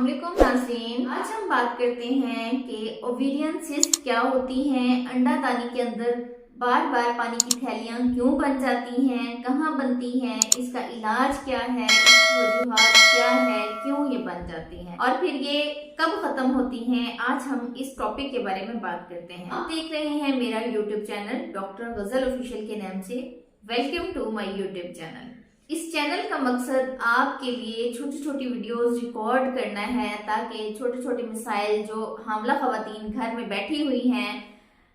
अस्सलामुअलैकुम नाज़रीन, आज हम बात करते हैं कि ओवेरियन सिस्ट क्या होती हैं, अंडादानी के अंदर बार बार पानी की थैलियां क्यों बन जाती हैं, कहाँ बनती हैं, इसका इलाज क्या है, इसकी वजूहात क्या है, क्यों ये बन जाती हैं और फिर ये कब खत्म होती हैं। आज हम इस टॉपिक के बारे में बात करते हैं। आप देख रहे हैं मेरा YouTube channel doctor Ghazal official के नाम से। Welcome to my YouTube channel. इस चैनल का मकसद आपके लिए छोटी छोटी वीडियोस रिकॉर्ड करना है ताकि छोटे छोटे मसाइल जो हामला खवातीन घर में बैठी हुई हैं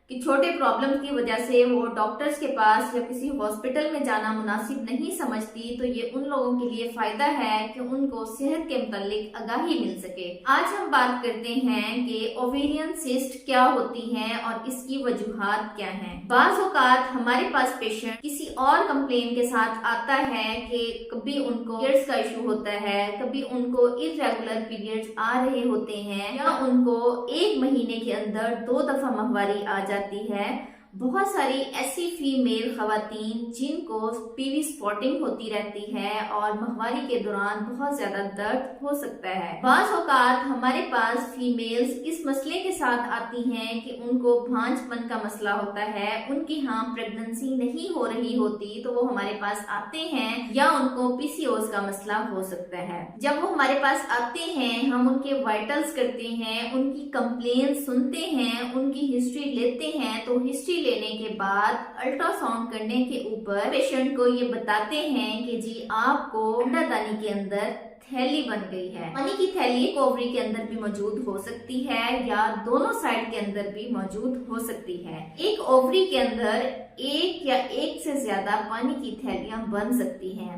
कि छोटे प्रॉब्लम की वजह से वो डॉक्टर्स के पास या किसी हॉस्पिटल में जाना मुनासिब नहीं समझती, तो ये उन लोगों के लिए फायदा है कि उनको सेहत के मुतालिक आगाही मिल सके। आज हम बात करते हैं कि ओवेरियन सिस्ट क्या होती हैं और इसकी वजूहात क्या हैं। बाज़ औक़ात हमारे पास पेशेंट किसी और कंप्लेन के साथ आता है कि कभी उनको पीरियड्स का इशू होता है, कभी उनको इर्रेगुलर पीरियड्स आ रहे होते हैं या उनको एक महीने के अंदर 2 दफा माहवारी आ जाती है। बहुत सारी ऐसी फीमेल खवातीन जिनको पीवी स्पॉटिंग होती रहती है और माहवारी के दौरान बहुत ज्यादा दर्द हो सकता है। बाज़ औक़ात हमारे पास फीमेल्स इस मसले के साथ आती हैं कि उनको भांजपन का मसला होता है, उनकी यहाँ प्रेगनेंसी नहीं हो रही होती, तो वो हमारे पास आते हैं, या उनको पीसीओएस का मसला हो सकता है। जब वो हमारे पास आते हैं हम उनके वाइटल्स करते हैं, उनकी कंप्लेन सुनते हैं, उनकी हिस्ट्री लेते हैं, तो हिस्ट्री लेने के बाद अल्ट्रासाउंड करने के ऊपर पेशेंट को ये बताते हैं कि जी आपको अंडादानी के अंदर थैली बन गई है। पानी की थैली एक ओवरी के अंदर भी मौजूद हो सकती है या दोनों साइड के अंदर भी मौजूद हो सकती है। एक ओवरी के अंदर एक या एक से ज्यादा पानी की थैलियां बन सकती हैं।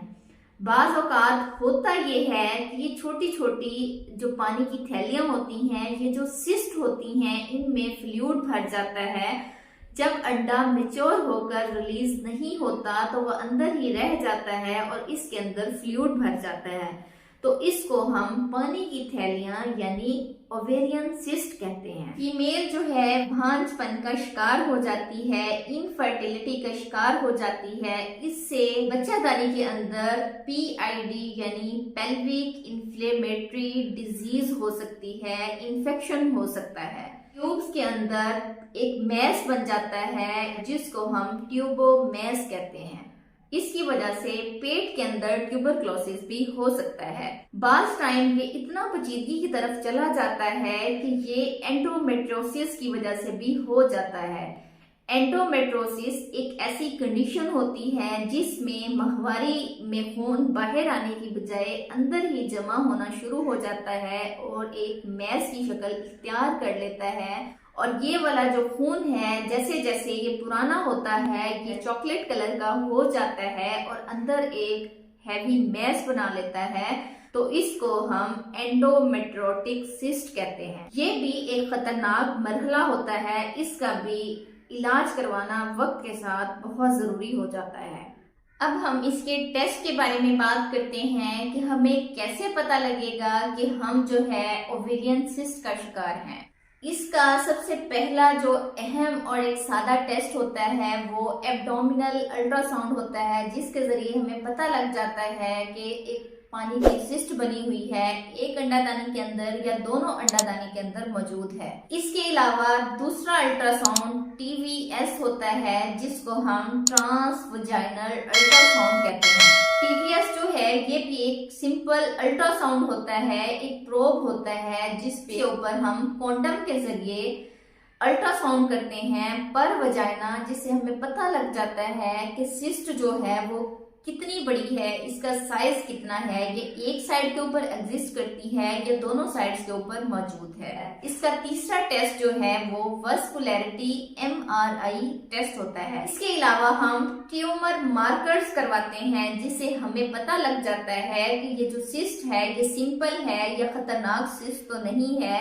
बाज़ औक़ात होता ये है कि ये छोटी छोटी जो पानी की थैलियां होती हैं, ये जो सिस्ट होती हैं, इनमें फ्लूइड भर जाता है। जब अंडा मैच्योर होकर रिलीज नहीं होता तो वह अंदर ही रह जाता है और इसके अंदर फ्लूइड भर जाता है, तो इसको हम पानी की थैलियां यानी ओवेरियन सिस्ट कहते हैं। फीमेल जो है भांजपन का शिकार हो जाती है, इनफर्टिलिटी का शिकार हो जाती है। इससे बच्चादानी के अंदर पीआईडी यानी पेल्विक इन्फ्लेमेटरी डिजीज हो सकती है, इन्फेक्शन हो सकता है। ट्यूब्स के अंदर एक मैस बन जाता है जिसको हम ट्यूबोमैस कहते हैं। इसकी वजह से पेट के अंदर ट्यूबरक्लोसिस भी हो सकता है। बाज़ टाइम ये इतना पेचीदगी की तरफ चला जाता है कि ये एंडोमेट्रियोसिस की वजह से भी हो जाता है। एंडोमेट्रियोसिस एक ऐसी कंडीशन होती है जिसमें माहवारी में खून बाहर आने की बजाय अंदर ही जमा होना शुरू हो जाता है और एक मैस की शक्ल इख्तियार कर लेता है। और ये वाला जो खून है जैसे जैसे ये पुराना होता है ये चॉकलेट कलर का हो जाता है और अंदर एक हैवी मैस बना लेता है, तो इसको हम एंडोमेट्रियोटिक सिस्ट कहते हैं। ये भी एक खतरनाक मरहला होता है, इसका भी इलाज करवाना वक्त के साथ बहुत जरूरी हो जाता है। अब हम इसके टेस्ट के बारे में बात करते हैं कि हमें कैसे पता लगेगा कि हम जो है ओवेरियन सिस्ट का शिकार हैं। इसका सबसे पहला जो अहम और एक सादा टेस्ट होता है वो एब्डोमिनल अल्ट्रासाउंड होता है, जिसके जरिए हमें पता लग जाता है कि एक पानी की सिस्ट बनी हुई है, एक अंडादानी के अंदर या दोनों अंडादानी के अंदर मौजूद है। इसके अलावा दूसरा अल्ट्रासाउंड टीवीएस होता है जिसको हम ट्रांसवजाइनल अल्ट्रासाउंड कहते हैं। टीवीएस जो है ये भी एक सिंपल अल्ट्रासाउंड होता है, एक प्रोब होता है जिसके ऊपर हम कॉन्डम के जरिए अल्ट्रासाउंड करते हैं पर वजाइना, जिससे हमें पता लग जाता है कि सिस्ट जो है वो कितनी बड़ी है, इसका साइज कितना है, ये एक साइड के ऊपर एग्जिस्ट करती है या दोनों साइड्स के ऊपर मौजूद है। इसका तीसरा टेस्ट जो है वो वस्कुलैरिटी एमआरआई टेस्ट होता है। इसके अलावा हम ट्यूमर मार्कर्स करवाते हैं जिससे हमें पता लग जाता है कि ये जो सिस्ट है ये सिंपल है या खतरनाक सिस्ट तो नहीं है,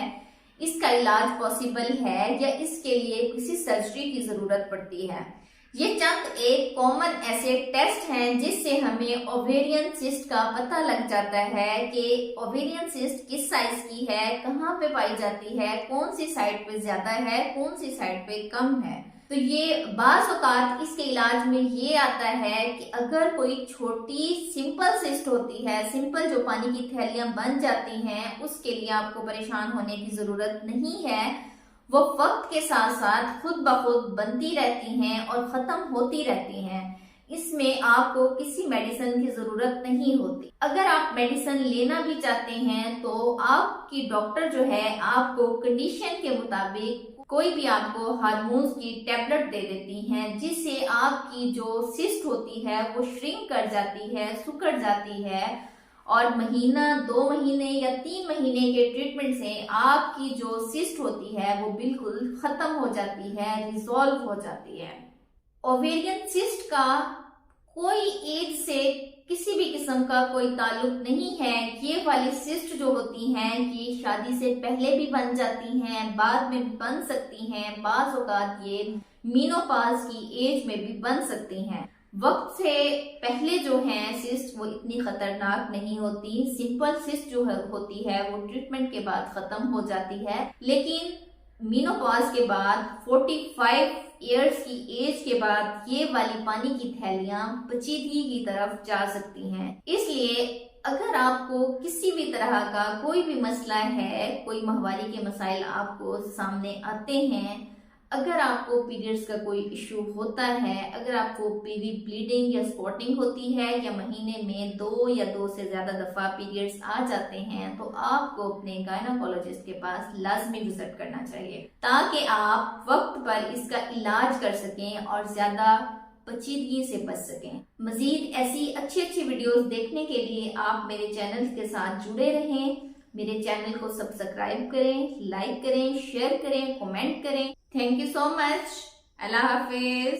इसका इलाज पॉसिबल है या इसके लिए किसी सर्जरी की जरूरत पड़ती है। ये चंद एक कॉमन ऐसे टेस्ट हैं जिससे हमें ओवेरियन सिस्ट का पता लग जाता है कि ओवेरियन सिस्ट किस साइज की है, कहाँ पे पाई जाती है, कौन सी साइड पे ज्यादा है, कौन सी साइड पे कम है। तो ये बाज़ औक़ात इसके इलाज में ये आता है कि अगर कोई छोटी सिंपल सिस्ट होती है, सिंपल जो पानी की थैलियां बन जाती हैं, उसके लिए आपको परेशान होने की ज़रूरत नहीं है। वो वक्त के साथ साथ खुद ब खुद बनती रहती हैं और ख़त्म होती रहती हैं। इसमें आपको किसी मेडिसिन की ज़रूरत नहीं होती। अगर आप मेडिसिन लेना भी चाहते हैं तो आपकी डॉक्टर जो है आपको कंडीशन के मुताबिक कोई भी आपको हार्मोन्स की टैबलेट दे देती हैं, जिससे आपकी जो सिस्ट होती है वो श्रिंक कर जाती है, सिकुड़ जाती है और महीना 2 महीने या 3 महीने के ट्रीटमेंट से आपकी जो सिस्ट होती है वो बिल्कुल खत्म हो जाती है, रिजॉल्व हो जाती है। ओवेरियन सिस्ट का कोई एज से किसी भी किस्म का कोई ताल्लुक नहीं है। ये वाली सिस्ट जो होती हैं ये शादी से पहले भी बन जाती हैं, बाद में भी बन सकती हैं, बाज़ औक़ात ये मीनोपॉज़ की एज में भी बन सकती हैं। वक्त से पहले जो है सिस्ट वो इतनी खतरनाक नहीं होती। सिंपल सिस्ट जो होती है वो ट्रीटमेंट के बाद खत्म हो जाती है, लेकिन मीनोपॉज़ के बाद 45 इयर्स की एज के बाद ये वाली पानी की थैलियां पेचीदगी की तरफ जा सकती हैं। इसलिए अगर आपको किसी भी तरह का कोई भी मसला है, कोई माहवारी के मसाइल आपको सामने आते हैं, अगर आपको पीरियड्स का कोई इशू होता है, अगर आपको पीवी ब्लीडिंग या स्पॉटिंग होती है या महीने में 2 या 2 से ज़्यादा दफ़ा पीरियड्स आ जाते हैं, तो आपको अपने गायनोकोलॉजिस्ट के पास लाजमी विजिट करना चाहिए ताकि आप वक्त पर इसका इलाज कर सकें और ज़्यादा पेचीदगी से बच सकें। मज़ीद ऐसी अच्छी अच्छी वीडियोस देखने के लिए आप मेरे चैनल के साथ जुड़े रहें। मेरे चैनल को सब्सक्राइब करें, लाइक करें, शेयर करें, कमेंट करें। Thank you so much. Allah Hafiz.